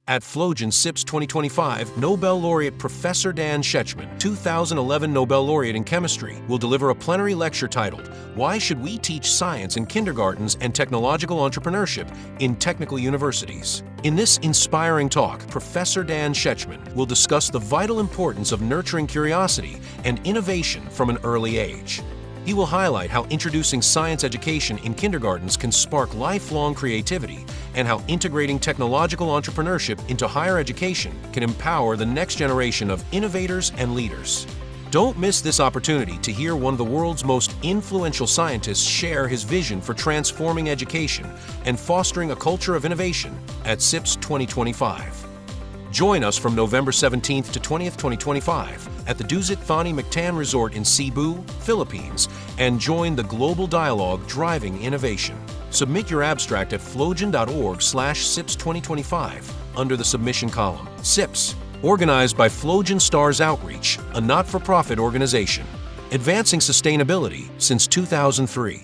At FLOGEN SIPS 2025, Nobel Laureate Professor Dan Shechtman, 2011 Nobel Laureate in Chemistry, will deliver a plenary lecture titled, "Why Should We Teach Science in Kindergartens and Technological Entrepreneurship in Technical Universities?" In this inspiring talk, Professor Dan Shechtman will discuss the vital importance of nurturing curiosity and innovation from an early age. He will highlight how introducing science education in kindergartens can spark lifelong creativity and how integrating technological entrepreneurship into higher education can empower the next generation of innovators and leaders. Don't miss this opportunity to hear one of the world's most influential scientists share his vision for transforming education and fostering a culture of innovation at SIPS 2025. Join us from November 17th to 20th, 2025 at the Dusit Thani Mactan Resort in Cebu, Philippines, and join the global dialogue driving innovation. Submit your abstract at flogen.org/SIPS2025 under the submission column. SIPS, organized by FLOGEN Stars Outreach, a not-for-profit organization, advancing sustainability since 2003.